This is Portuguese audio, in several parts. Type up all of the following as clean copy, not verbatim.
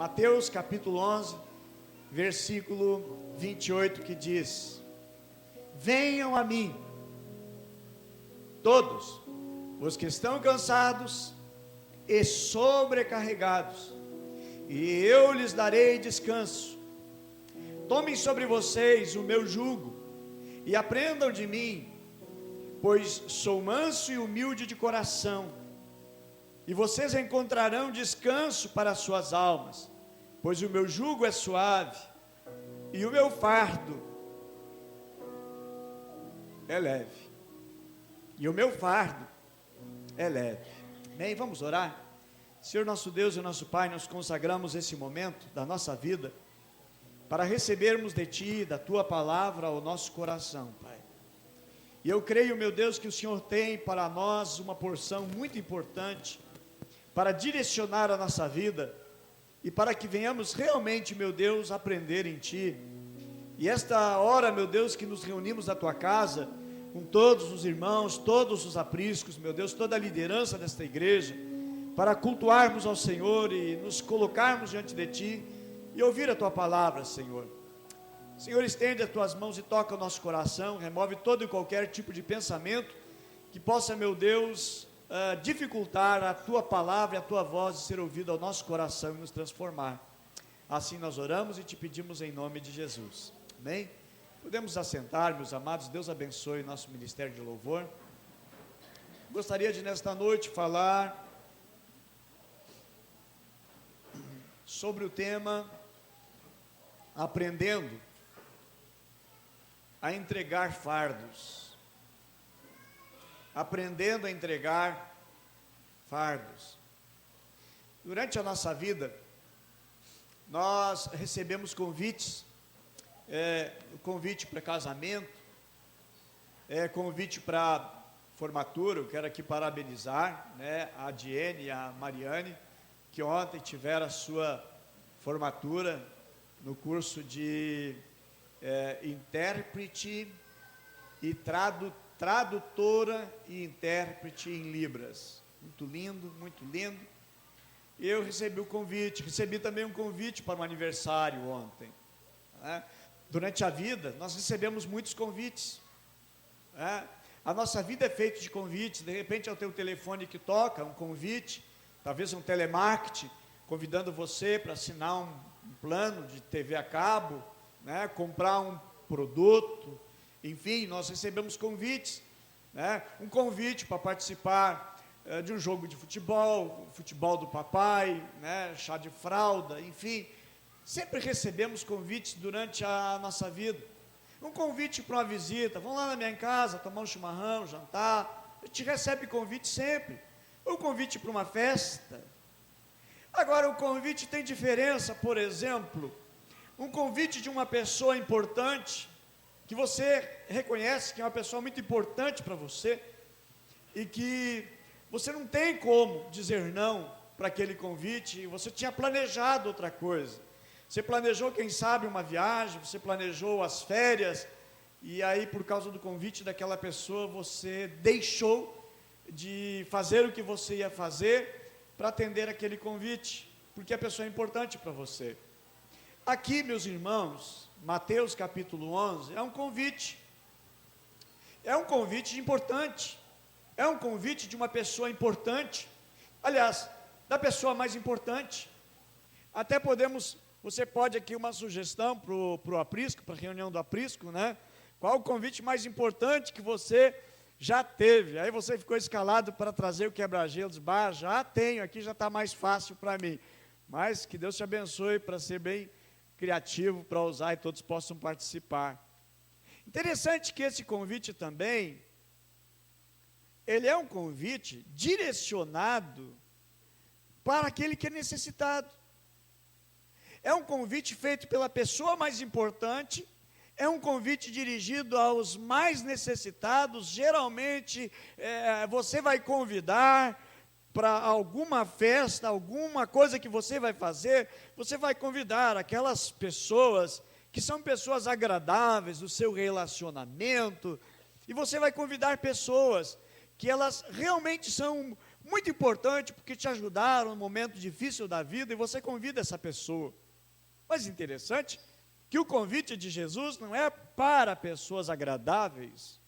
Mateus capítulo 11, versículo 28, que diz: venham a mim, todos os que estão cansados e sobrecarregados, e eu lhes darei descanso. Tomem sobre vocês o meu jugo, e aprendam de mim, pois sou manso e humilde de coração, e vocês encontrarão descanso para as suas almas, pois o meu jugo é suave, e o meu fardo é leve. E o meu fardo é leve. Amém? Vamos orar? Senhor nosso Deus e nosso Pai, nós consagramos esse momento da nossa vida para recebermos de Ti, da Tua palavra, ao nosso coração, Pai. E eu creio, meu Deus, que o Senhor tem para nós uma porção muito importante para direcionar a nossa vida e para que venhamos realmente, meu Deus, aprender em Ti. E esta hora, meu Deus, que nos reunimos na Tua casa, com todos os irmãos, todos os apriscos, meu Deus, toda a liderança desta igreja, para cultuarmos ao Senhor e nos colocarmos diante de Ti e ouvir a Tua palavra, Senhor. Senhor, estende as Tuas mãos e toca o nosso coração, remove todo e qualquer tipo de pensamento que possa, meu Deus, dificultar a Tua palavra e a Tua voz de ser ouvida ao nosso coração e nos transformar. Assim nós oramos e Te pedimos em nome de Jesus. Amém? Podemos assentar, meus amados. Deus abençoe nosso ministério de louvor. Gostaria de nesta noite falar sobre o tema aprendendo a entregar fardos. Aprendendo a entregar fardos. Durante a nossa vida, nós recebemos convites, convite para casamento, convite para formatura. Eu quero aqui parabenizar, a Diene e a Mariane, que ontem tiveram a sua formatura no curso de intérprete e tradutora e intérprete em Libras. Muito lindo, muito lindo. Eu recebi o convite, recebi também um convite para um aniversário ontem. Durante a vida, nós recebemos muitos convites. A nossa vida é feita de convites. De repente é o teu telefone que toca, um convite, talvez um telemarketing, convidando você para assinar um plano de TV a cabo, comprar um produto, enfim, nós recebemos convites, um convite para participar de um jogo de futebol, futebol do papai, chá de fralda, enfim, sempre recebemos convites durante a nossa vida. Um convite para uma visita, vão lá na minha casa, tomar um chimarrão, jantar, a gente recebe convite sempre. Um convite para uma festa. Agora, o convite tem diferença. Por exemplo, um convite de uma pessoa importante, que você reconhece que é uma pessoa muito importante para você, e que você não tem como dizer não para aquele convite. Você tinha planejado outra coisa, você planejou, quem sabe, uma viagem, você planejou as férias, e aí, por causa do convite daquela pessoa, você deixou de fazer o que você ia fazer para atender aquele convite, porque a pessoa é importante para você. Aqui, meus irmãos, Mateus capítulo 11, é um convite importante, é um convite de uma pessoa importante, aliás, da pessoa mais importante. Até você pode aqui uma sugestão para o aprisco, para a reunião do aprisco, qual o convite mais importante que você já teve? Aí você ficou escalado para trazer o quebra-gelos. Já tenho aqui, já está mais fácil para mim. Mas que Deus te abençoe para ser bem criativo, para usar e todos possam participar. Interessante que esse convite também, ele é um convite direcionado para aquele que é necessitado. É um convite feito pela pessoa mais importante, é um convite dirigido aos mais necessitados. Geralmente, você vai convidar para alguma festa, alguma coisa que você vai fazer, você vai convidar aquelas pessoas que são pessoas agradáveis do seu relacionamento, e você vai convidar pessoas que elas realmente são muito importante porque te ajudaram no momento difícil da vida e você convida essa pessoa. Mas interessante que o convite de Jesus não é para pessoas agradáveis,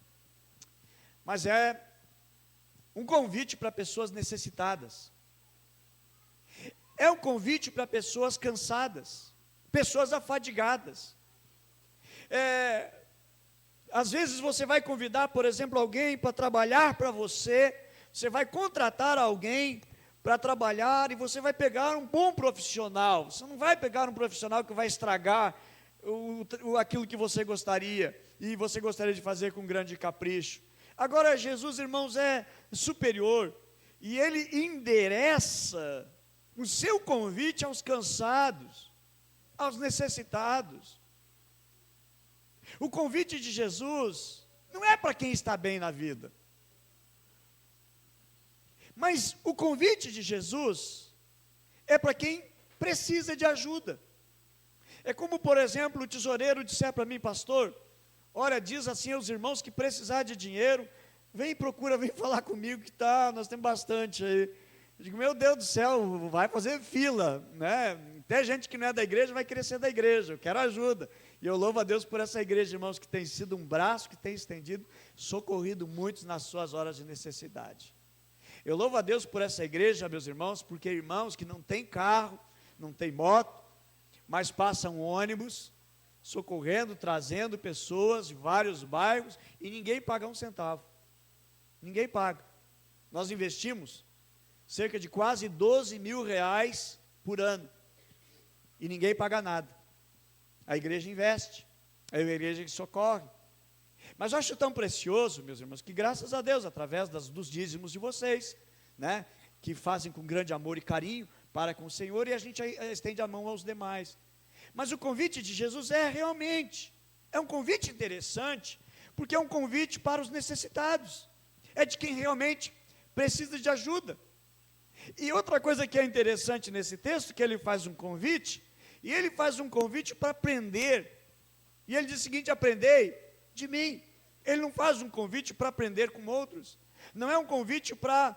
mas é um convite para pessoas necessitadas. É um convite para pessoas cansadas, pessoas afadigadas. Às vezes você vai convidar, por exemplo, alguém para trabalhar para você, você vai contratar alguém para trabalhar e você vai pegar um bom profissional. Você não vai pegar um profissional que vai estragar aquilo que você gostaria, e você gostaria de fazer com grande capricho. Agora, Jesus, irmãos, é superior, e Ele endereça o seu convite aos cansados, aos necessitados. O convite de Jesus não é para quem está bem na vida, mas o convite de Jesus é para quem precisa de ajuda. É como, por exemplo, o tesoureiro disser para mim: pastor, olha, diz assim aos irmãos que precisar de dinheiro, vem falar comigo que nós temos bastante aí. Eu digo: meu Deus do céu, vai fazer fila, né? Até gente que não é da igreja vai querer ser da igreja, eu quero ajuda. E eu louvo a Deus por essa igreja, irmãos, que tem sido um braço que tem estendido, socorrido muitos nas suas horas de necessidade. Eu louvo a Deus por essa igreja, meus irmãos, porque irmãos que não têm carro, não têm moto, mas passam ônibus, socorrendo, trazendo pessoas de vários bairros, e ninguém paga um centavo. Ninguém paga. Nós investimos cerca de quase 12 mil reais por ano, e ninguém paga nada. A igreja investe, é a igreja que socorre. Mas eu acho tão precioso, meus irmãos, que graças a Deus, através dos dízimos de vocês, né, que fazem com grande amor e carinho para com o Senhor, e a gente estende a mão aos demais. Mas o convite de Jesus é um convite interessante, porque é um convite para os necessitados, é de quem realmente precisa de ajuda. E outra coisa que é interessante nesse texto, que ele faz um convite, e ele faz um convite para aprender, e ele diz o seguinte: aprendei de mim. Ele não faz um convite para aprender com outros, não é um convite para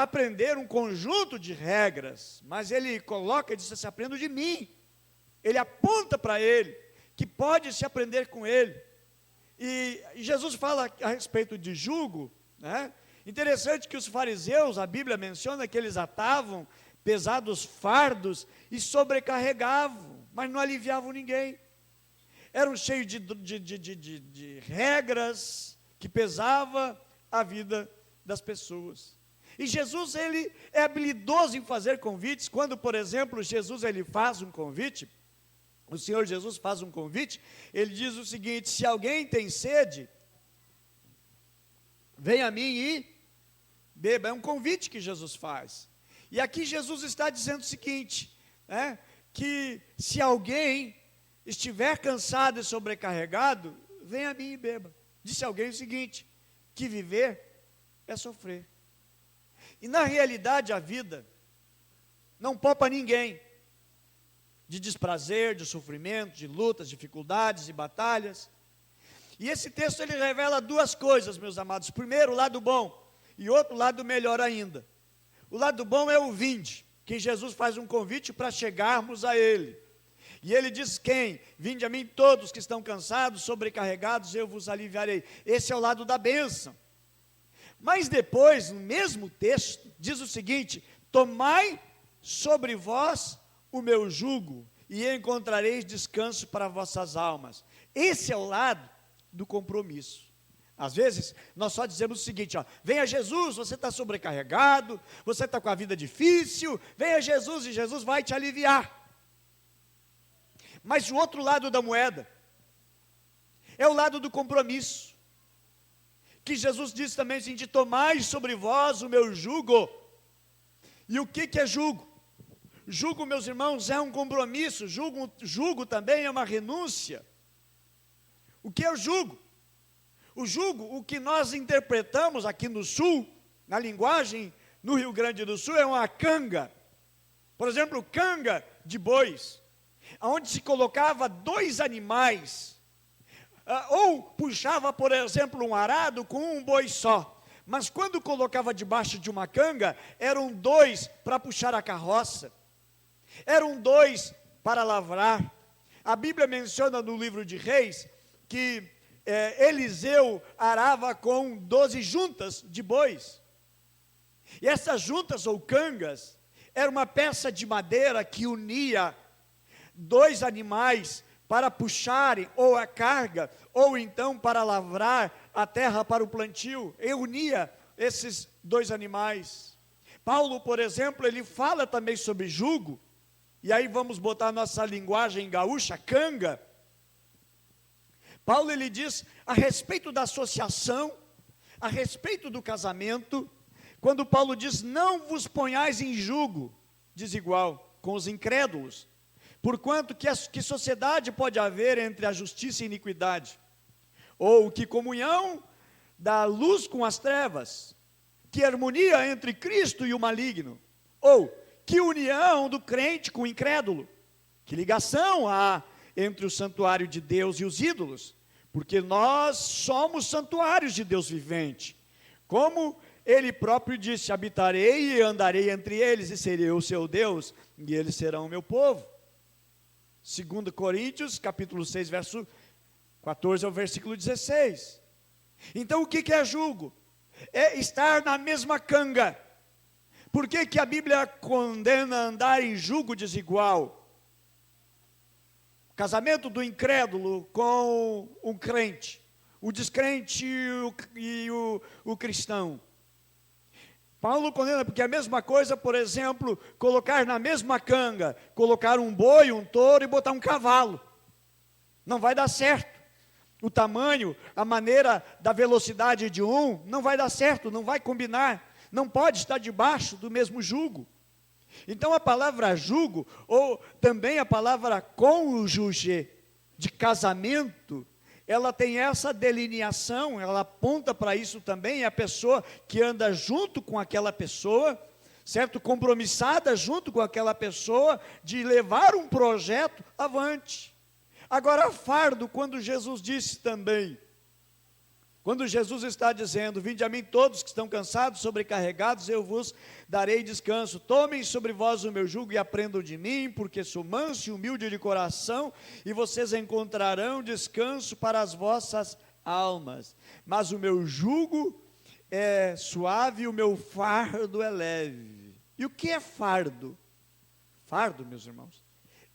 aprender um conjunto de regras, mas ele coloca e diz assim: aprenda de mim. Ele aponta para ele, que pode se aprender com ele. E Jesus fala a respeito de jugo, né? Interessante que os fariseus, a Bíblia menciona que eles atavam pesados fardos e sobrecarregavam, mas não aliviavam ninguém. Eram cheios de regras que pesava a vida das pessoas. E Jesus, ele é habilidoso em fazer convites. Quando, por exemplo, ele faz um convite, o Senhor Jesus faz um convite, ele diz o seguinte: se alguém tem sede, venha a mim e beba. É um convite que Jesus faz. E aqui Jesus está dizendo o seguinte, que se alguém estiver cansado e sobrecarregado, venha a mim e beba. Disse alguém o seguinte: que viver é sofrer. E na realidade a vida não poupa ninguém de desprazer, de sofrimento, de lutas, dificuldades e batalhas. E esse texto ele revela duas coisas, meus amados. Primeiro, o lado bom, e outro lado melhor ainda. O lado bom é o vinde, que Jesus faz um convite para chegarmos a Ele. E Ele diz: quem? Vinde a mim todos que estão cansados, sobrecarregados, eu vos aliviarei. Esse é o lado da bênção. Mas depois, no mesmo texto, diz o seguinte: tomai sobre vós o meu jugo, e encontrareis descanso para vossas almas. Esse é o lado do compromisso. Às vezes, nós só dizemos o seguinte: venha Jesus, você está sobrecarregado, você está com a vida difícil, venha Jesus e Jesus vai te aliviar. Mas o outro lado da moeda é o lado do compromisso, que Jesus diz também assim: de tomai sobre vós o meu jugo. E o que é jugo? Jugo, meus irmãos, é um compromisso. Jugo também é uma renúncia. O que é o jugo? O jugo, o que nós interpretamos aqui no sul, na linguagem no Rio Grande do Sul, é uma canga. Por exemplo, canga de bois, onde se colocava dois animais, ou puxava, por exemplo, um arado com um boi só, mas quando colocava debaixo de uma canga, eram 2 para puxar a carroça, eram 2 para lavrar. A Bíblia menciona no livro de Reis que Eliseu arava com 12 juntas de bois. E essas juntas ou cangas era uma peça de madeira que unia 2 animais para puxarem ou a carga, ou então para lavrar a terra para o plantio. E unia esses 2 animais. Paulo, por exemplo, ele fala também sobre jugo, e aí vamos botar nossa linguagem gaúcha, canga. Paulo, ele diz a respeito da associação, a respeito do casamento, quando Paulo diz, não vos ponhais em jugo desigual com os incrédulos, porquanto que sociedade pode haver entre a justiça e a iniquidade? Ou que comunhão da luz com as trevas? Que harmonia entre Cristo e o maligno? Ou que união do crente com o incrédulo? Que ligação há entre o santuário de Deus e os ídolos? Porque nós somos santuários de Deus vivente. Como Ele próprio disse, habitarei e andarei entre eles, e serei o seu Deus, e eles serão o meu povo. 2 Coríntios, capítulo 6, verso 14 ao versículo 16. Então o que é jugo? É estar na mesma canga. Por que a Bíblia condena andar em jugo desigual? Casamento do incrédulo com o crente, o descrente e o cristão. Paulo condena porque é a mesma coisa, por exemplo, colocar na mesma canga, colocar um boi, um touro e botar um cavalo. Não vai dar certo. O tamanho, a maneira da velocidade de um, não vai dar certo, não vai combinar. Não pode estar debaixo do mesmo jugo. Então a palavra jugo, ou também a palavra cônjuge, de casamento, ela tem essa delineação, ela aponta para isso também, é a pessoa que anda junto com aquela pessoa, certo? Compromissada junto com aquela pessoa, de levar um projeto avante. Agora, fardo, quando Jesus disse também, quando Jesus está dizendo, vinde a mim todos que estão cansados, sobrecarregados, eu vos darei descanso. Tomem sobre vós o meu jugo e aprendam de mim, porque sou manso e humilde de coração, e vocês encontrarão descanso para as vossas almas. Mas o meu jugo é suave e o meu fardo é leve. E o que é fardo? Fardo, meus irmãos,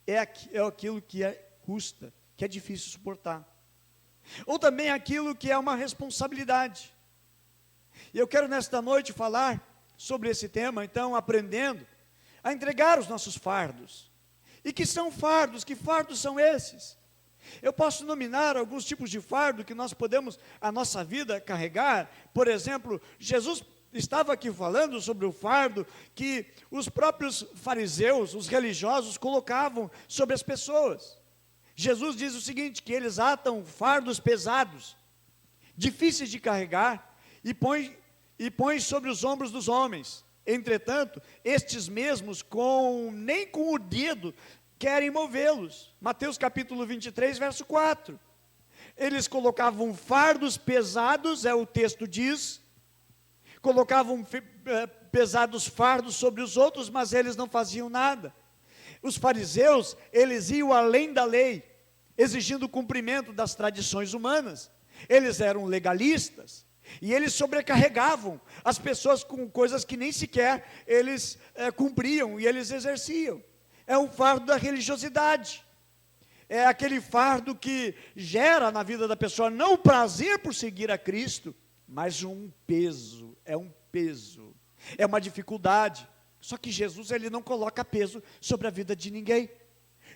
é aquilo que custa, que é difícil suportar. Ou também aquilo que é uma responsabilidade. E eu quero nesta noite falar sobre esse tema, então, aprendendo a entregar os nossos fardos. E que são fardos? Que fardos são esses? Eu posso nominar alguns tipos de fardo que nós podemos, a nossa vida, carregar. Por exemplo, Jesus estava aqui falando sobre o fardo que os próprios fariseus, os religiosos, colocavam sobre as pessoas. Jesus diz o seguinte, que eles atam fardos pesados, difíceis de carregar, e põe sobre os ombros dos homens. Entretanto, estes mesmos, nem com o dedo, querem movê-los. Mateus capítulo 23, verso 4. Eles colocavam fardos pesados, o texto diz, colocavam pesados fardos sobre os outros, mas eles não faziam nada. Os fariseus, eles iam além da lei, exigindo o cumprimento das tradições humanas. Eles eram legalistas, e eles sobrecarregavam as pessoas com coisas que nem sequer eles cumpriam, e eles exerciam. É o fardo da religiosidade. É aquele fardo que gera na vida da pessoa, não o prazer por seguir a Cristo, mas um peso, é uma dificuldade. Só que Jesus, ele não coloca peso sobre a vida de ninguém.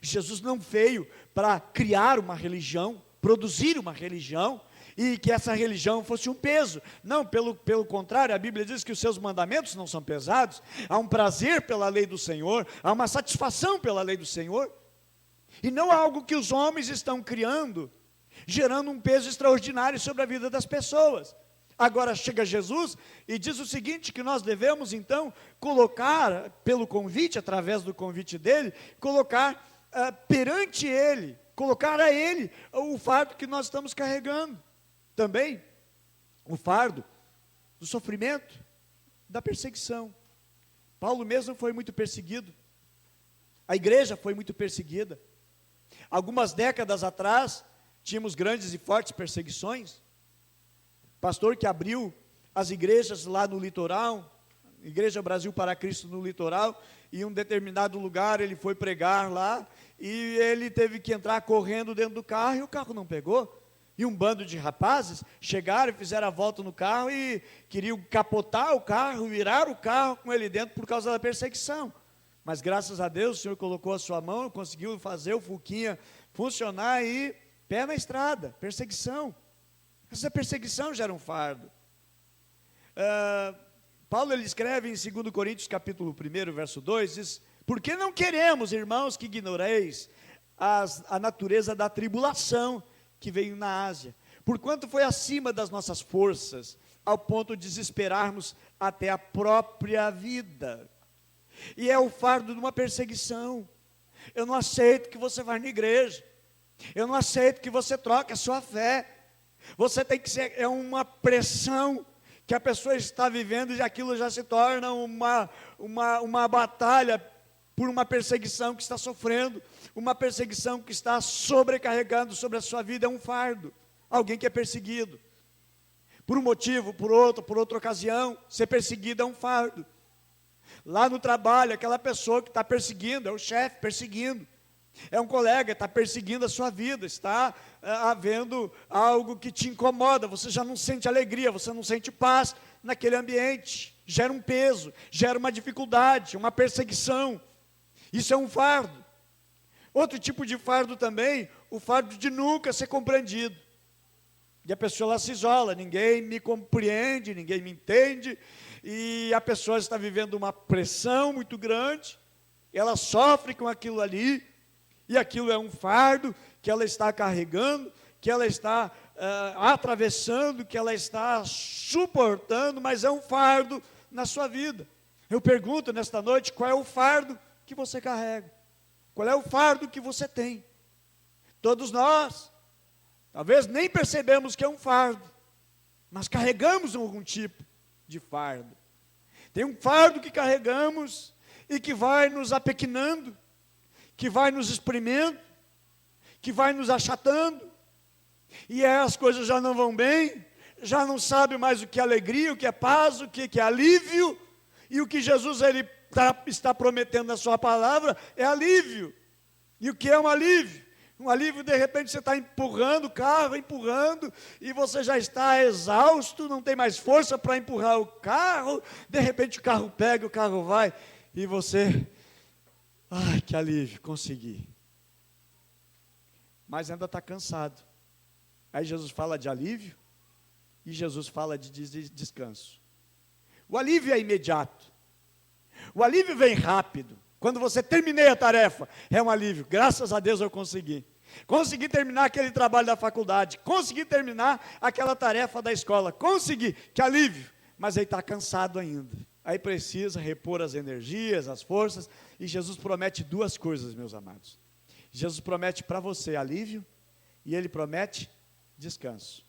Jesus não veio para criar uma religião, produzir uma religião, e que essa religião fosse um peso. Não, pelo contrário, a Bíblia diz que os seus mandamentos não são pesados. Há um prazer pela lei do Senhor, há uma satisfação pela lei do Senhor, e não há algo que os homens estão criando, gerando um peso extraordinário sobre a vida das pessoas. Agora chega Jesus e diz o seguinte, que nós devemos então colocar, pelo convite, através do convite dele, colocar perante ele, colocar a ele o fardo que nós estamos carregando. Também, o fardo, do sofrimento, da perseguição. Paulo mesmo foi muito perseguido. A igreja foi muito perseguida. Algumas décadas atrás, tínhamos grandes e fortes perseguições. Pastor que abriu as igrejas lá no litoral, Igreja Brasil para Cristo no litoral, e em um determinado lugar ele foi pregar lá, e ele teve que entrar correndo dentro do carro, e o carro não pegou. E um bando de rapazes chegaram e fizeram a volta no carro, e queriam capotar o carro, virar o carro com ele dentro por causa da perseguição. Mas graças a Deus o Senhor colocou a sua mão, conseguiu fazer o Fuquinha funcionar, e pé na estrada, perseguição. Essa perseguição gera um fardo. Paulo ele escreve em 2 Coríntios capítulo 1, verso 2, diz: porque não queremos, irmãos, que ignoreis a natureza da tribulação que veio na Ásia, porquanto foi acima das nossas forças, ao ponto de desesperarmos até a própria vida. E é o fardo de uma perseguição. Eu não aceito que você vá na igreja, eu não aceito que você troque a sua fé. Você tem que ser, é uma pressão que a pessoa está vivendo, e aquilo já se torna uma batalha por uma perseguição que está sofrendo, uma perseguição que está sobrecarregando sobre a sua vida. É um fardo. Alguém que é perseguido, por um motivo, por outra ocasião, ser perseguido é um fardo. Lá no trabalho, aquela pessoa que está perseguindo, é o chefe perseguindo, é um colega, está perseguindo a sua vida, está havendo algo que te incomoda, você já não sente alegria, você não sente paz naquele ambiente, gera um peso, gera uma dificuldade, uma perseguição. Isso é um fardo. Outro tipo de fardo também, o fardo de nunca ser compreendido. E a pessoa ela se isola, ninguém me compreende, ninguém me entende, e a pessoa está vivendo uma pressão muito grande, ela sofre com aquilo ali, e aquilo é um fardo que ela está carregando, que ela está atravessando, que ela está suportando, mas é um fardo na sua vida. Eu pergunto nesta noite, qual é o fardo que você carrega? Qual é o fardo que você tem? Todos nós, talvez nem percebemos que é um fardo, mas carregamos algum tipo de fardo. Tem um fardo que carregamos e que vai nos apequenando, que vai nos exprimendo, que vai nos achatando, e as coisas já não vão bem, já não sabe mais o que é alegria, o que é paz, o que é alívio, e o que Jesus ele está prometendo na sua palavra é alívio. E o que é um alívio? Um alívio, de repente você está empurrando o carro, e você já está exausto, não tem mais força para empurrar o carro, de repente o carro pega, o carro vai, e você, ai que alívio, consegui. Mas ainda está cansado. Aí Jesus fala de alívio, e Jesus fala de descanso. O alívio é imediato, o alívio vem rápido. Quando você terminei a tarefa, é um alívio, graças a Deus eu consegui terminar aquele trabalho da faculdade, consegui terminar aquela tarefa da escola, consegui, que alívio, mas aí está cansado ainda, aí precisa repor as energias, as forças, e Jesus promete duas coisas, meus amados. Jesus promete para você alívio, e Ele promete descanso.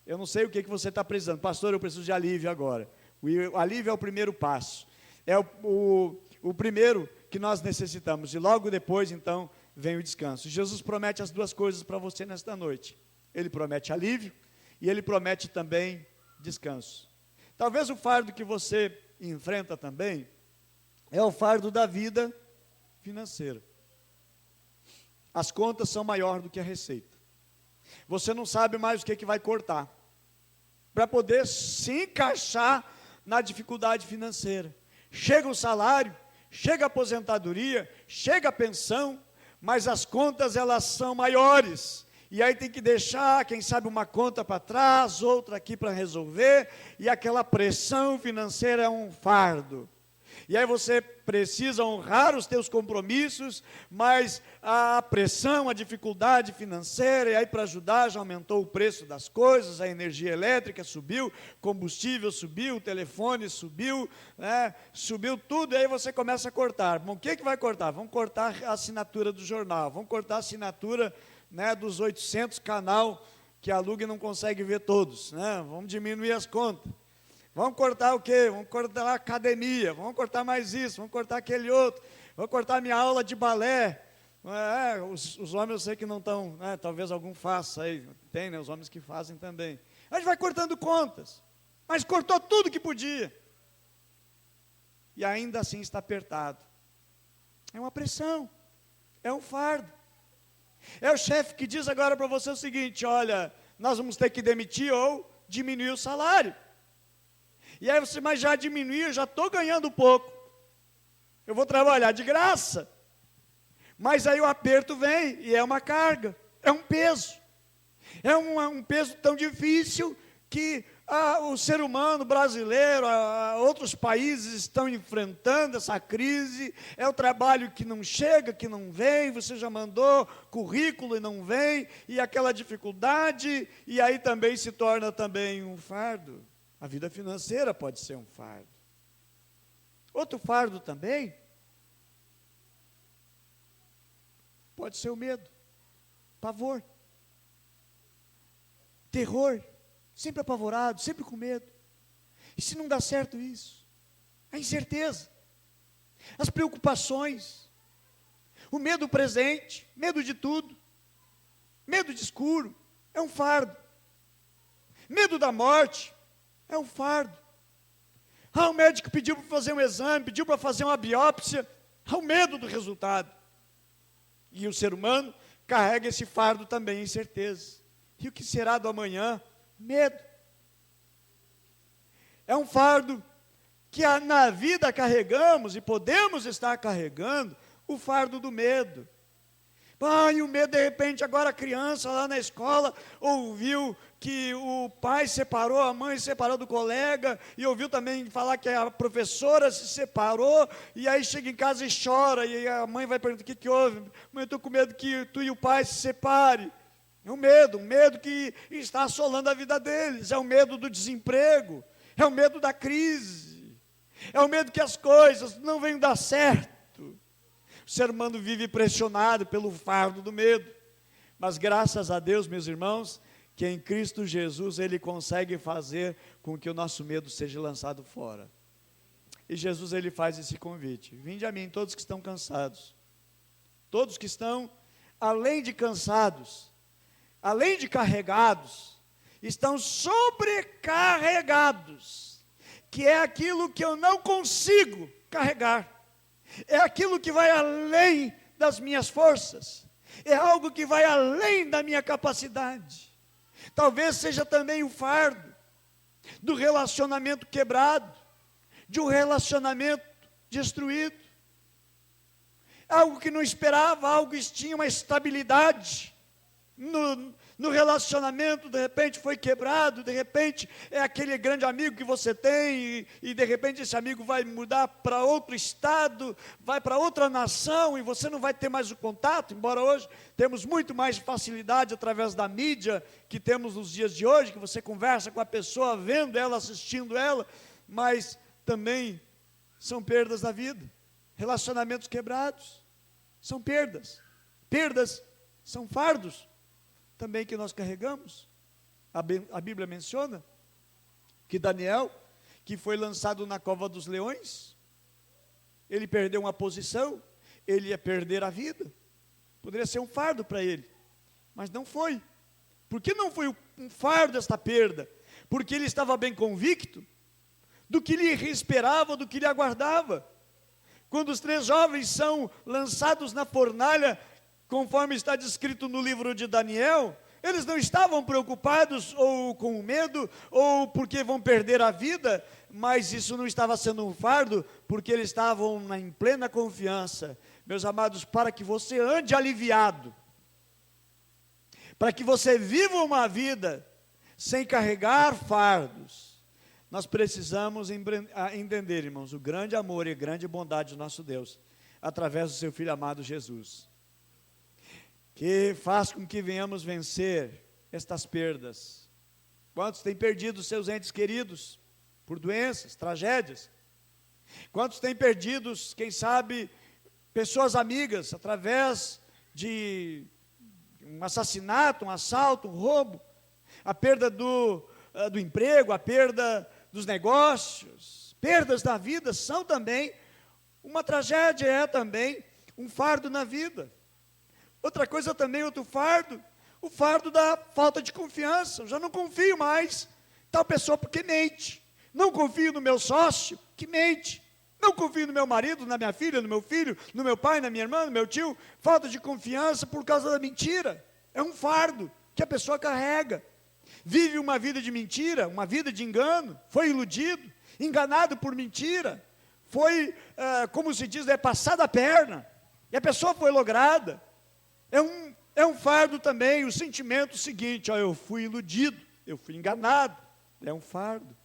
Eu não sei o que você está precisando, pastor, eu preciso de alívio agora. O alívio é o primeiro passo, é o primeiro que nós necessitamos, e logo depois então vem o descanso. Jesus promete as duas coisas para você nesta noite. Ele promete alívio e Ele promete também descanso. Talvez o fardo que você enfrenta também é o fardo da vida financeira. As contas são maiores do que a receita. Você não sabe mais o que vai cortar para poder se encaixar na dificuldade financeira. Chega o salário, chega a aposentadoria, chega a pensão, mas as contas elas são maiores, e aí tem que deixar, quem sabe, uma conta para trás, outra aqui para resolver, e aquela pressão financeira é um fardo. E aí você precisa honrar os teus compromissos, mas a pressão, a dificuldade financeira, e aí para ajudar já aumentou o preço das coisas, a energia elétrica subiu, combustível subiu, o telefone subiu, subiu tudo, e aí você começa a cortar. Bom, o que vai cortar? Vamos cortar a assinatura do jornal, vamos cortar a assinatura dos 800 canal que aluga e não consegue ver todos, vamos diminuir as contas. Vamos cortar o quê? Vamos cortar a academia, vamos cortar mais isso, vamos cortar aquele outro, vamos cortar minha aula de balé. Os homens eu sei que não estão, talvez algum faça aí, tem, né, os homens que fazem também. A gente vai cortando contas, mas cortou tudo que podia. E ainda assim está apertado. É uma pressão, é um fardo. É o chefe que diz agora para você o seguinte: olha, nós vamos ter que demitir ou diminuir o salário. E aí você, mas já diminuiu, já estou ganhando pouco. Eu vou trabalhar de graça. Mas aí o aperto vem e é uma carga, é um peso. É um peso tão difícil que o ser humano brasileiro, outros países estão enfrentando essa crise. É o trabalho que não chega, que não vem, você já mandou currículo e não vem, e aquela dificuldade, e aí também se torna também um fardo. A vida financeira pode ser um fardo. Outro fardo também pode ser o medo, pavor, terror, sempre apavorado, sempre com medo. E se não dá certo isso? A incerteza, as preocupações, o medo presente, medo de tudo, medo de escuro, é um fardo. Medo da morte, é um fardo. O médico pediu para fazer um exame, pediu para fazer uma biópsia, o medo do resultado. E o ser humano carrega esse fardo também, incerteza. E o que será do amanhã? Medo. É um fardo que na vida carregamos e podemos estar carregando o fardo do medo. E o medo, de repente, agora a criança lá na escola ouviu que o pai separou, a mãe separou do colega, e ouviu também falar que a professora se separou, e aí chega em casa e chora, e a mãe vai perguntar: o que houve? Mãe, eu estou com medo que tu e o pai se separem. É um medo que está assolando a vida deles, é o medo do desemprego, é o medo da crise, é o medo que as coisas não venham dar certo. O ser humano vive pressionado pelo fardo do medo, mas graças a Deus, meus irmãos, que em Cristo Jesus Ele consegue fazer com que o nosso medo seja lançado fora. E Jesus, Ele faz esse convite: vinde a mim todos que estão cansados, todos que estão, além de cansados, além de carregados, estão sobrecarregados, que é aquilo que eu não consigo carregar, é aquilo que vai além das minhas forças, é algo que vai além da minha capacidade. Talvez seja também o fardo do relacionamento quebrado, de um relacionamento destruído, algo que não esperava, algo que tinha uma estabilidade no relacionamento, de repente foi quebrado, de repente é aquele grande amigo que você tem, e de repente esse amigo vai mudar para outro estado, vai para outra nação, e você não vai ter mais o contato, embora hoje temos muito mais facilidade através da mídia que temos nos dias de hoje, que você conversa com a pessoa, vendo ela, assistindo ela, mas também são perdas da vida. Relacionamentos quebrados são perdas são fardos também que nós carregamos. A Bíblia menciona que Daniel, que foi lançado na cova dos leões, ele perdeu uma posição, ele ia perder a vida, poderia ser um fardo para ele, mas não foi. Por que não foi um fardo esta perda? Porque ele estava bem convicto do que lhe esperava, do que lhe aguardava. Quando os 3 jovens são lançados na fornalha, conforme está descrito no livro de Daniel, eles não estavam preocupados ou com medo, ou porque vão perder a vida, mas isso não estava sendo um fardo, porque eles estavam em plena confiança. Meus amados, para que você ande aliviado, para que você viva uma vida sem carregar fardos, nós precisamos entender, irmãos, o grande amor e a grande bondade do nosso Deus, através do seu Filho amado Jesus, que faz com que venhamos vencer estas perdas. Quantos têm perdido seus entes queridos por doenças, tragédias? Quantos têm perdido, quem sabe, pessoas amigas, através de um assassinato, um assalto, um roubo, a perda do emprego, a perda dos negócios, perdas da vida são também uma tragédia, é também um fardo na vida. Outra coisa também, outro fardo, o fardo da falta de confiança. Eu já não confio mais tal pessoa porque mente. Não confio no meu sócio que mente. Não confio no meu marido, na minha filha, no meu filho, no meu pai, na minha irmã, no meu tio. Falta de confiança por causa da mentira. É um fardo que a pessoa carrega. Vive uma vida de mentira, uma vida de engano, foi iludido, enganado por mentira, foi, como se diz, passada a perna, e a pessoa foi lograda. É um fardo também, o sentimento seguinte, eu fui iludido, eu fui enganado, é um fardo.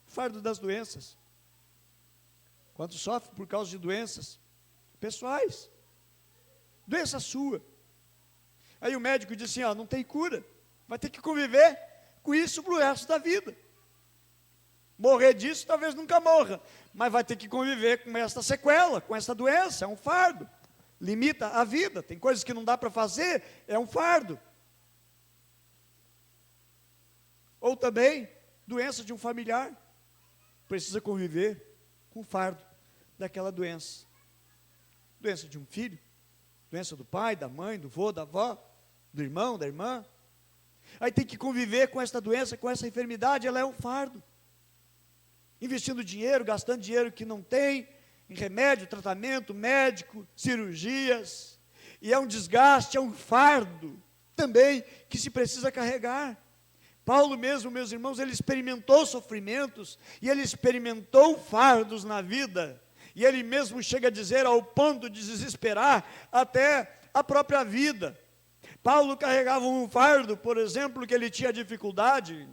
Fardo das doenças. Quantos sofrem por causa de doenças pessoais? Doença sua. Aí o médico diz assim, não tem cura, vai ter que conviver com isso para o resto da vida. Morrer disso, talvez nunca morra, mas vai ter que conviver com essa sequela, com essa doença, é um fardo. Limita a vida, tem coisas que não dá para fazer, é um fardo. Ou também, doença de um familiar, precisa conviver com o fardo daquela doença. Doença de um filho, doença do pai, da mãe, do vô, da avó, do irmão, da irmã. Aí tem que conviver com essa doença, com essa enfermidade, ela é um fardo. Investindo dinheiro, gastando dinheiro que não tem, em remédio, tratamento médico, cirurgias, e é um desgaste, é um fardo também que se precisa carregar. Paulo mesmo, meus irmãos, ele experimentou sofrimentos, e ele experimentou fardos na vida, e ele mesmo chega a dizer ao ponto de desesperar até a própria vida. Paulo carregava um fardo, por exemplo, que ele tinha dificuldade,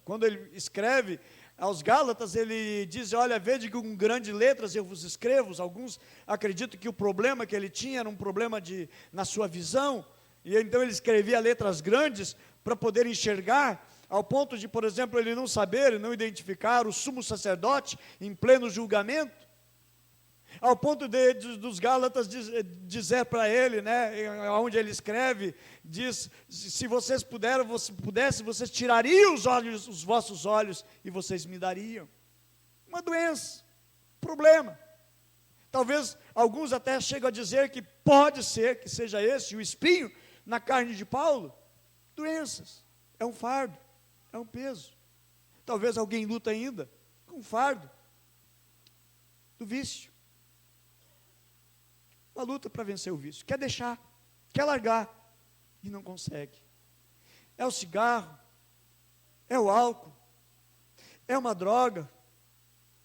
quando ele escreve aos Gálatas, ele diz, olha, vede que com grandes letras eu vos escrevo. Alguns acreditam que o problema que ele tinha era um problema na sua visão, e então ele escrevia letras grandes para poder enxergar, ao ponto de, por exemplo, ele não saber, não identificar o sumo sacerdote em pleno julgamento, ao ponto dos Gálatas dizer para ele, onde ele escreve, diz, se vocês pudessem, vocês tirariam os vossos olhos, e vocês me dariam. Uma doença, problema. Talvez alguns até chegam a dizer que pode ser que seja esse o espinho na carne de Paulo. Doenças, é um fardo, é um peso. Talvez alguém luta ainda com o fardo do vício. Uma luta para vencer o vício, quer deixar, quer largar, e não consegue. É o cigarro, é o álcool, é uma droga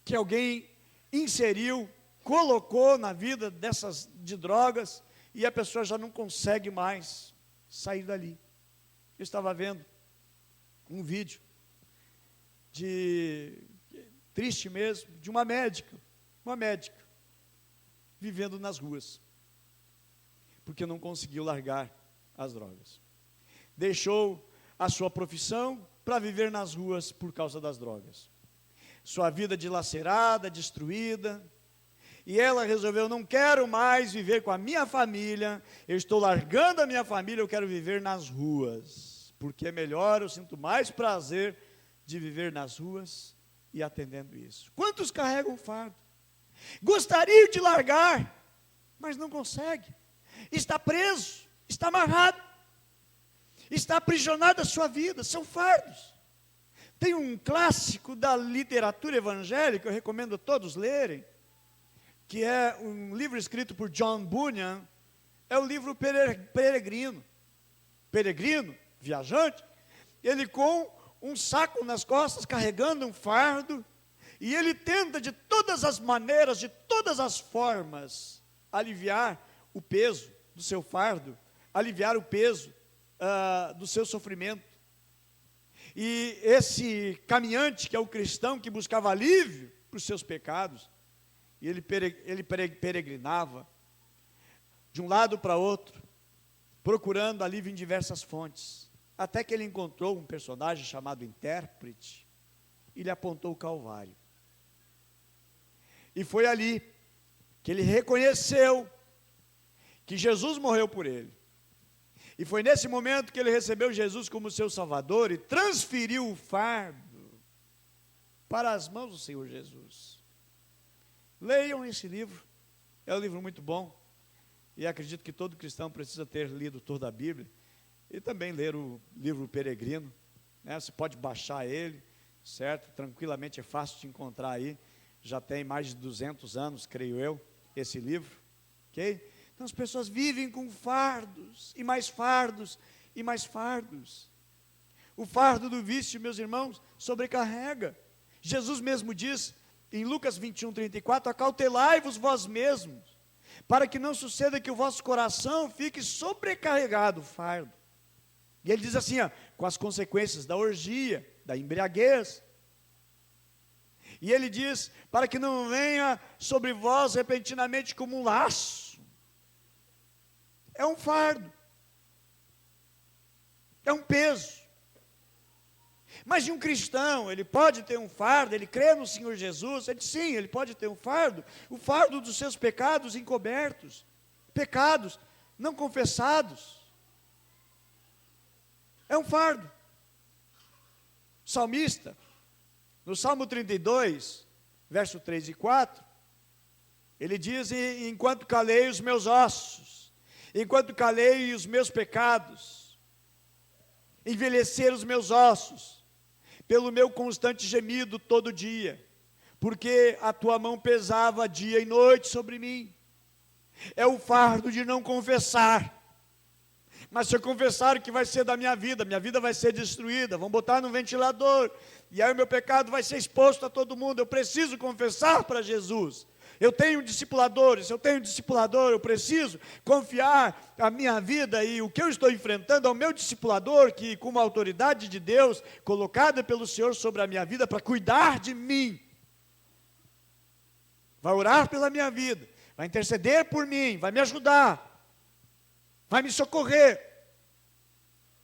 que alguém inseriu, colocou na vida de drogas, e a pessoa já não consegue mais sair dali. Eu estava vendo um vídeo, triste mesmo, de uma médica, vivendo nas ruas, porque não conseguiu largar as drogas. Deixou a sua profissão para viver nas ruas por causa das drogas. Sua vida dilacerada, destruída, e ela resolveu, não quero mais viver com a minha família, eu estou largando a minha família, eu quero viver nas ruas, porque é melhor, eu sinto mais prazer de viver nas ruas e atendendo isso. Quantos carregam o fardo? Gostaria de largar, mas não consegue. Está preso, está amarrado, está aprisionado a sua vida, são fardos. Tem um clássico da literatura evangélica, eu recomendo a todos lerem, que é um livro escrito por John Bunyan, é o livro Peregrino, viajante, ele com um saco nas costas, carregando um fardo, e ele tenta de todas as maneiras, de todas as formas, aliviar o peso do seu fardo, aliviar o peso do seu sofrimento. E esse caminhante, que é o cristão, que buscava alívio para os seus pecados, e ele peregrinava de um lado para outro, procurando alívio em diversas fontes, até que ele encontrou um personagem chamado Intérprete, e lhe apontou o Calvário. E foi ali que ele reconheceu que Jesus morreu por ele. E foi nesse momento que ele recebeu Jesus como seu Salvador e transferiu o fardo para as mãos do Senhor Jesus. Leiam esse livro, é um livro muito bom, e acredito que todo cristão precisa ter lido toda a Bíblia, e também ler o livro Peregrino, né? Você pode baixar ele, certo? Tranquilamente, é fácil de encontrar aí, já tem mais de 200 anos, creio eu, esse livro, ok? Então as pessoas vivem com fardos, e mais fardos, e mais fardos. O fardo do vício, meus irmãos, sobrecarrega. Jesus mesmo diz, em Lucas 21, 34, acautelai-vos vós mesmos, para que não suceda que o vosso coração fique sobrecarregado, fardo. E ele diz assim, ó, com as consequências da orgia, da embriaguez. E ele diz, para que não venha sobre vós repentinamente como um laço. É um fardo, é um peso. Mas de um cristão, ele pode ter um fardo, ele crê no Senhor Jesus, sim, ele pode ter um fardo, o fardo dos seus pecados encobertos, pecados não confessados. É um fardo. O salmista, no Salmo 32, verso 3 e 4, ele diz, enquanto calei os meus ossos, enquanto calei os meus pecados, envelheceram os meus ossos, pelo meu constante gemido todo dia, porque a tua mão pesava dia e noite sobre mim. É o fardo de não confessar. Mas se eu confessar, o que vai ser da minha vida vai ser destruída, vão botar no ventilador, e aí o meu pecado vai ser exposto a todo mundo. Eu preciso confessar para Jesus. Eu tenho discipuladores, se eu tenho discipulador, eu preciso confiar a minha vida e o que eu estou enfrentando ao meu discipulador, que com uma autoridade de Deus, colocada pelo Senhor sobre a minha vida, para cuidar de mim, vai orar pela minha vida, vai interceder por mim, vai me ajudar, vai me socorrer.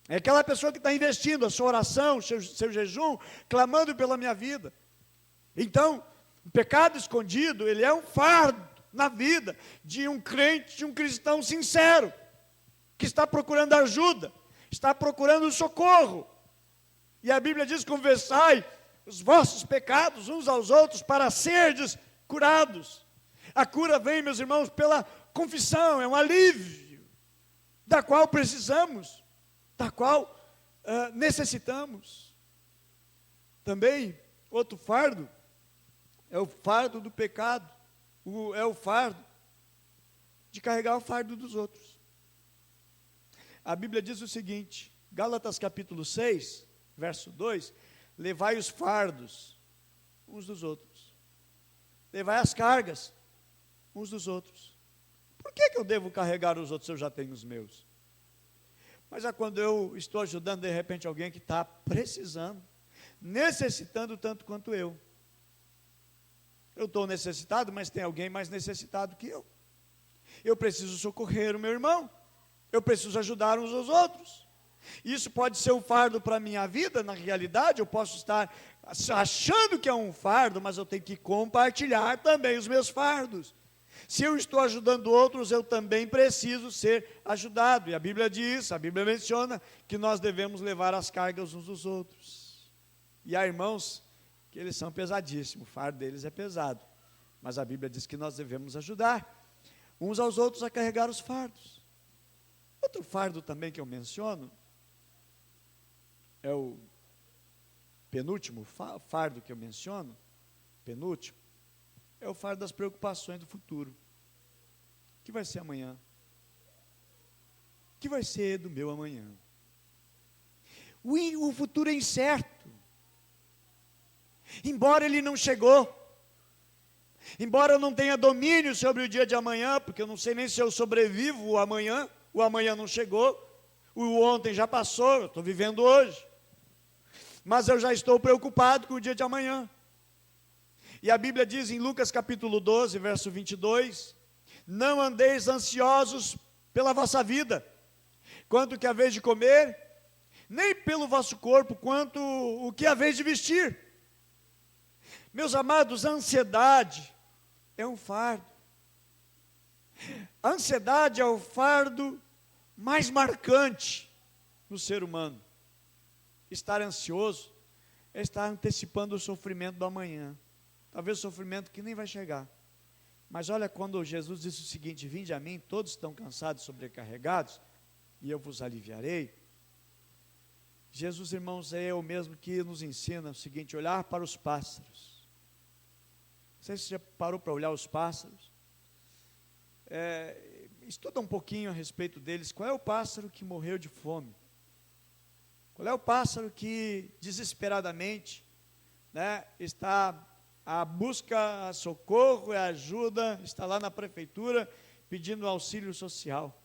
É aquela pessoa que está investindo a sua oração, seu jejum, clamando pela minha vida. Então, o pecado escondido, ele é um fardo na vida de um crente, de um cristão sincero, que está procurando ajuda, está procurando socorro. E a Bíblia diz, confessai os vossos pecados uns aos outros para serdes curados. A cura vem, meus irmãos, pela confissão, é um alívio, da qual precisamos, da qual necessitamos. Também, outro fardo, é o fardo do pecado, é o fardo de carregar o fardo dos outros. A Bíblia diz o seguinte, Gálatas capítulo 6, verso 2, levai os fardos uns dos outros, levai as cargas uns dos outros. Por que eu devo carregar os outros se eu já tenho os meus? Mas é quando eu estou ajudando de repente alguém que está precisando, necessitando tanto quanto eu. Eu estou necessitado, mas tem alguém mais necessitado que eu. Eu preciso socorrer o meu irmão. Eu preciso ajudar uns aos outros. Isso pode ser um fardo para a minha vida, na realidade, eu posso estar achando que é um fardo, mas eu tenho que compartilhar também os meus fardos. Se eu estou ajudando outros, eu também preciso ser ajudado. E a Bíblia diz, a Bíblia menciona, que nós devemos levar as cargas uns dos outros. E há irmãos que eles são pesadíssimos, o fardo deles é pesado, mas a Bíblia diz que nós devemos ajudar uns aos outros a carregar os fardos. Outro fardo também que eu menciono, é o penúltimo fardo que eu menciono, penúltimo, é o fardo das preocupações do futuro. O que vai ser amanhã? O que vai ser do meu amanhã? O futuro é incerto. Embora ele não chegou, embora eu não tenha domínio sobre o dia de amanhã, porque eu não sei nem se eu sobrevivo o amanhã não chegou, o ontem já passou, eu estou vivendo hoje, mas eu já estou preocupado com o dia de amanhã. E a Bíblia diz em Lucas capítulo 12, verso 22, não andeis ansiosos pela vossa vida, quanto que haveis de comer, nem pelo vosso corpo, quanto o que haveis de vestir. Meus amados, a ansiedade é um fardo. A ansiedade é o fardo mais marcante no ser humano. Estar ansioso é estar antecipando o sofrimento do amanhã. Talvez o sofrimento que nem vai chegar. Mas olha, quando Jesus disse o seguinte: vinde a mim, todos estão cansados e sobrecarregados, e eu vos aliviarei. Jesus, irmãos, é o mesmo que nos ensina o seguinte: olhar para os pássaros. Não sei se você já parou para olhar os pássaros. Estuda um pouquinho a respeito deles. Qual é o pássaro que morreu de fome? Qual é o pássaro que desesperadamente, está a busca, a socorro e ajuda, está lá na prefeitura pedindo auxílio social?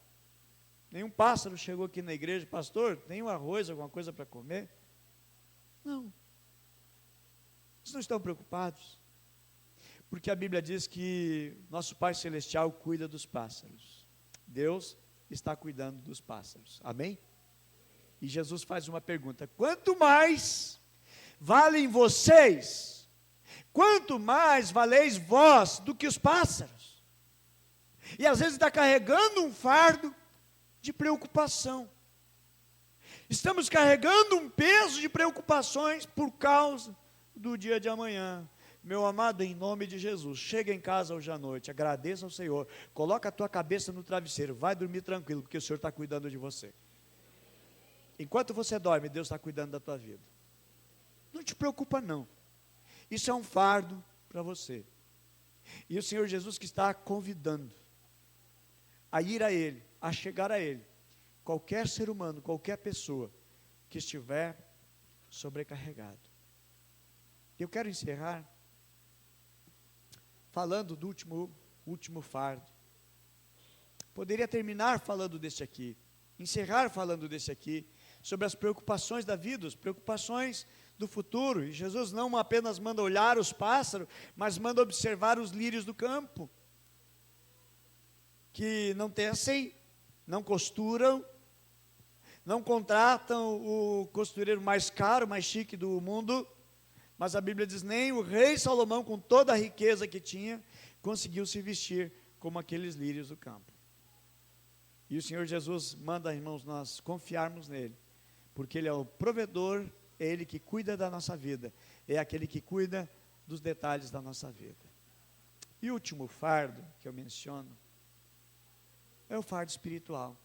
Nenhum pássaro chegou aqui na igreja: pastor, tem um arroz, alguma coisa para comer? Não. Eles não estão preocupados, porque a Bíblia diz que nosso Pai Celestial cuida dos pássaros. Deus está cuidando dos pássaros, amém? E Jesus faz uma pergunta: quanto mais valem vocês, quanto mais valeis vós do que os pássaros? E às vezes está carregando um fardo de preocupação. Estamos carregando um peso de preocupações por causa do dia de amanhã. Meu amado, em nome de Jesus, chega em casa hoje à noite, agradeça ao Senhor, coloca a tua cabeça no travesseiro, vai dormir tranquilo, porque o Senhor está cuidando de você. Enquanto você dorme, Deus está cuidando da tua vida. Não te preocupa não. Isso é um fardo para você. E o Senhor Jesus que está convidando a ir a Ele, a chegar a Ele, qualquer ser humano, qualquer pessoa que estiver sobrecarregado. Eu quero encerrar falando do último fardo. Poderia terminar falando desse aqui, encerrar falando desse aqui, sobre as preocupações da vida, as preocupações do futuro. E Jesus não apenas manda olhar os pássaros, mas manda observar os lírios do campo, que não tecem, não costuram, não contratam o costureiro mais caro, mais chique do mundo, mas a Bíblia diz: nem o rei Salomão, com toda a riqueza que tinha, conseguiu se vestir como aqueles lírios do campo. E o Senhor Jesus manda, irmãos, nós confiarmos nele, porque Ele é o provedor, é Ele que cuida da nossa vida, é aquele que cuida dos detalhes da nossa vida. E o último fardo que eu menciono é o fardo espiritual.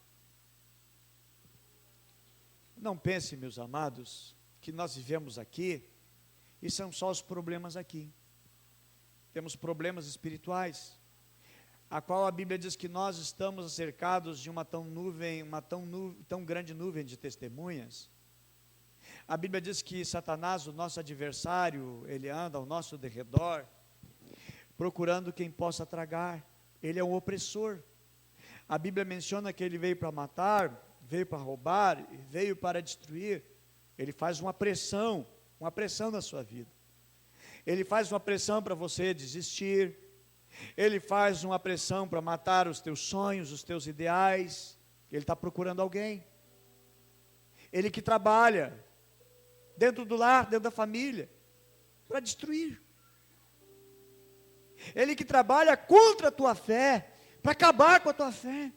Não pense, meus amados, que nós vivemos aqui e são só os problemas aqui. Temos problemas espirituais, a qual a Bíblia diz que nós estamos cercados de uma tão grande nuvem de testemunhas. A Bíblia diz que Satanás, o nosso adversário, ele anda ao nosso derredor, procurando quem possa tragar. Ele é um opressor. A Bíblia menciona que ele veio para matar, veio para roubar, veio para destruir. Ele faz uma pressão na sua vida. Ele faz uma pressão para você desistir. Ele faz uma pressão para matar os teus sonhos, os teus ideais. Ele está procurando alguém. Ele que trabalha dentro do lar, dentro da família, para destruir. Ele que trabalha contra a tua fé, para acabar com a tua fé.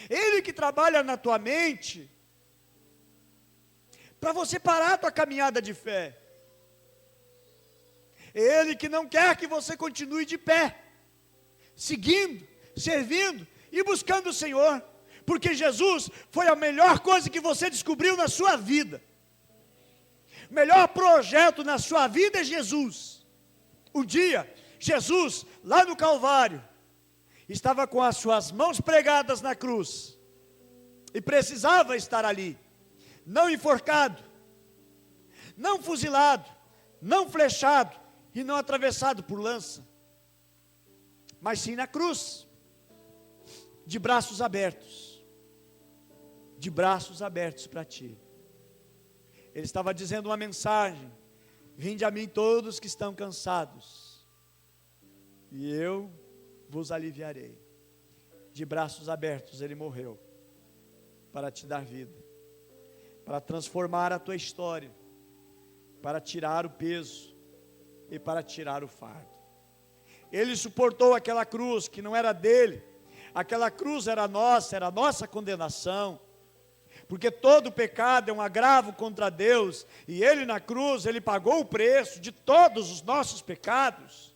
Ele que trabalha na tua mente, para você parar a tua caminhada de fé. Ele que não quer que você continue de pé, seguindo, servindo e buscando o Senhor, porque Jesus foi a melhor coisa que você descobriu na sua vida. O melhor projeto na sua vida é Jesus. Um dia, Jesus, lá no Calvário, estava com as suas mãos pregadas na cruz, e precisava estar ali, não enforcado, não fuzilado, não flechado, e não atravessado por lança, mas sim na cruz, de braços abertos para ti. Ele estava dizendo uma mensagem: vinde a mim todos que estão cansados, e eu vos aliviarei. De braços abertos ele morreu, para te dar vida, para transformar a tua história, para tirar o peso, e para tirar o fardo. Ele suportou aquela cruz que não era dele, Aquela cruz era a nossa condenação, porque todo pecado é um agravo contra Deus, e Ele na cruz, Ele pagou o preço de todos os nossos pecados.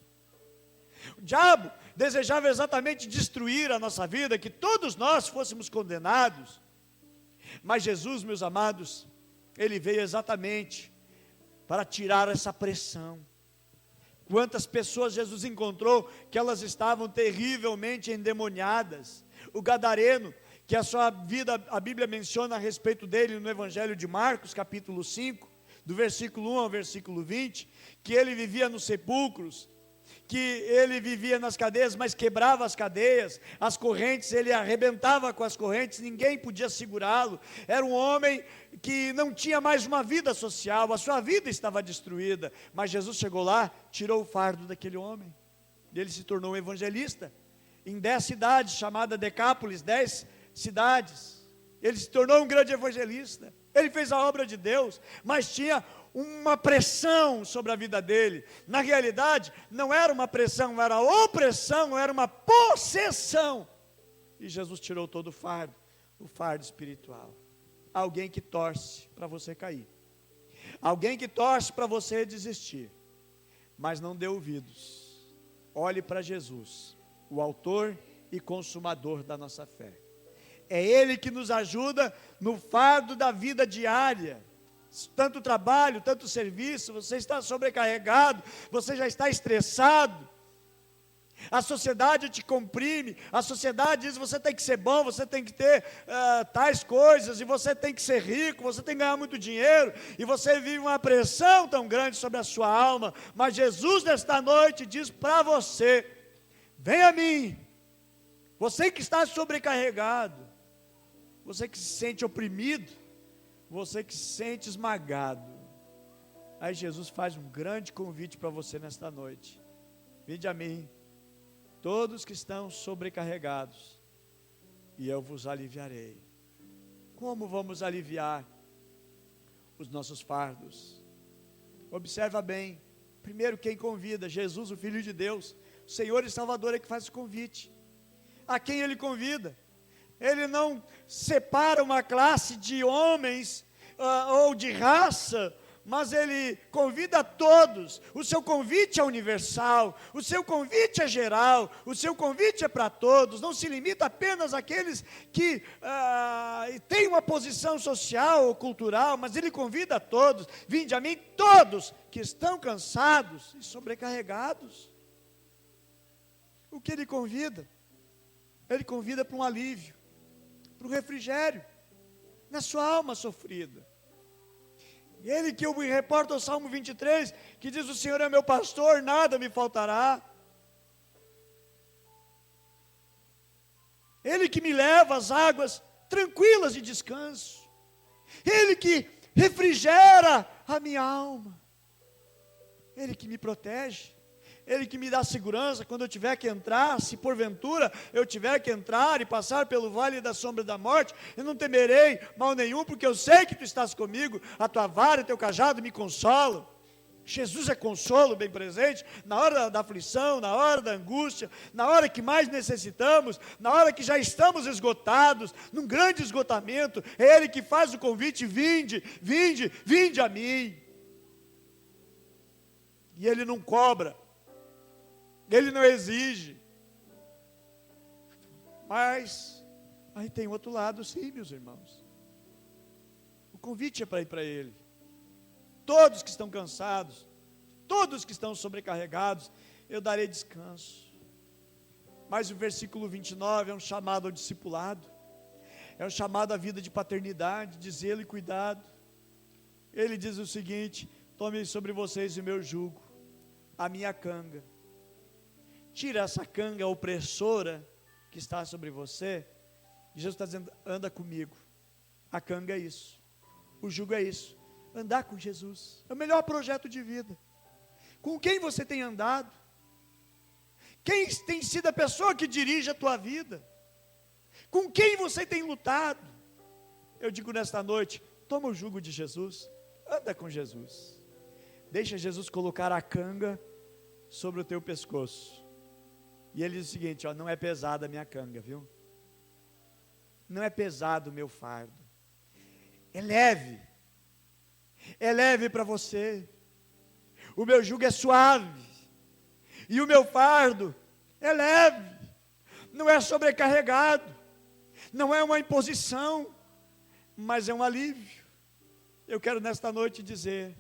O diabo desejava exatamente destruir a nossa vida, que todos nós fôssemos condenados, mas Jesus, meus amados, Ele veio exatamente para tirar essa pressão. Quantas pessoas Jesus encontrou que elas estavam terrivelmente endemoniadas. O gadareno, que a sua vida, a Bíblia menciona a respeito dele no Evangelho de Marcos, capítulo 5, do versículo 1 ao versículo 20, que ele vivia nos sepulcros, que ele vivia nas cadeias, mas quebrava as cadeias, as correntes, ele arrebentava com as correntes, ninguém podia segurá-lo. Era um homem que não tinha mais uma vida social, a sua vida estava destruída, mas Jesus chegou lá, tirou o fardo daquele homem, e ele se tornou um evangelista, em 10 cidades, chamada Decápolis, 10 cidades, ele se tornou um grande evangelista, ele fez a obra de Deus, mas tinha uma pressão sobre a vida dele. Na realidade, não era uma pressão, era opressão, era uma possessão, e Jesus tirou todo o fardo espiritual. Alguém que torce para você cair, alguém que torce para você desistir, mas não dê ouvidos. Olhe para Jesus, o autor e consumador da nossa fé. É Ele que nos ajuda no fardo da vida diária. Tanto trabalho, tanto serviço, você está sobrecarregado, você já está estressado, a sociedade te comprime, a sociedade diz: você tem que ser bom, você tem que ter tais coisas, e você tem que ser rico, você tem que ganhar muito dinheiro, e você vive uma pressão tão grande sobre a sua alma. Mas Jesus nesta noite diz para você: vem a mim, você que está sobrecarregado, você que se sente oprimido, você que se sente esmagado. Aí Jesus faz um grande convite para você nesta noite: vinde a mim, todos que estão sobrecarregados, e eu vos aliviarei. Como vamos aliviar os nossos fardos? Observa bem. Primeiro, quem convida? Jesus, o Filho de Deus, o Senhor e Salvador, é que faz o convite. A quem Ele convida? Ele não separa uma classe de homens ou de raça, mas Ele convida a todos. O seu convite é universal, o seu convite é geral, o seu convite é para todos, não se limita apenas àqueles que têm uma posição social ou cultural, mas Ele convida a todos. Vinde a mim todos que estão cansados e sobrecarregados. O que Ele convida? Ele convida para um alívio, para um refrigério na sua alma sofrida. Ele que eu me reporto ao Salmo 23, que diz: o Senhor é meu pastor, nada me faltará. Ele que me leva às águas tranquilas de descanso. Ele que refrigera a minha alma. Ele que me protege. Ele que me dá segurança quando eu tiver que entrar, se porventura eu tiver que entrar e passar pelo vale da sombra da morte, eu não temerei mal nenhum, porque eu sei que tu estás comigo, a tua vara e o teu cajado me consolam. Jesus é consolo bem presente, na hora da aflição, na hora da angústia, na hora que mais necessitamos, na hora que já estamos esgotados, num grande esgotamento. É Ele que faz o convite: vinde, vinde, vinde a mim. E Ele não cobra, Ele não exige. Mas aí tem outro lado, sim, meus irmãos. O convite é para ir para Ele. Todos que estão cansados, todos que estão sobrecarregados, eu darei descanso. Mas o versículo 29 é um chamado ao discipulado, é um chamado à vida de paternidade, de zelo e cuidado. Ele diz o seguinte: tomem sobre vocês o meu jugo, a minha canga. Tira essa canga opressora que está sobre você. E Jesus está dizendo: anda comigo. A canga é isso, o jugo é isso, andar com Jesus, é o melhor projeto de vida. Com quem você tem andado? Quem tem sido a pessoa que dirige a tua vida? Com quem você tem lutado? Eu digo nesta noite: toma o jugo de Jesus, anda com Jesus, deixa Jesus colocar a canga sobre o teu pescoço, E ele diz o seguinte, ó, não é pesada a minha canga, viu? Não é pesado o meu fardo. É leve. É leve para você. O meu jugo é suave. E o meu fardo é leve. Não é sobrecarregado. Não é uma imposição, mas é um alívio. Eu quero nesta noite dizer,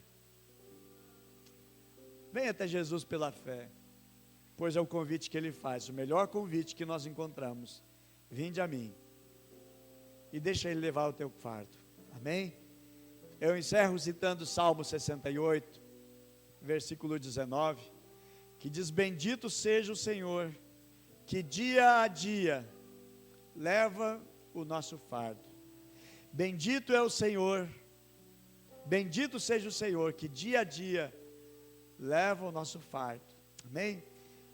venha até Jesus pela fé, pois é o convite que Ele faz, o melhor convite que nós encontramos. Vinde a mim, e deixa Ele levar o teu fardo, amém? Eu encerro citando Salmo 68, versículo 19, que diz, bendito seja o Senhor, que dia a dia leva o nosso fardo. Bendito é o Senhor, bendito seja o Senhor, que dia a dia leva o nosso fardo, amém?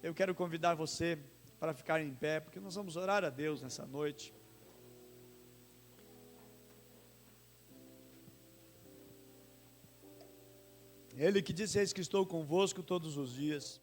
Eu quero convidar você para ficar em pé, porque nós vamos orar a Deus nessa noite. Ele que disse, eis que estou convosco todos os dias,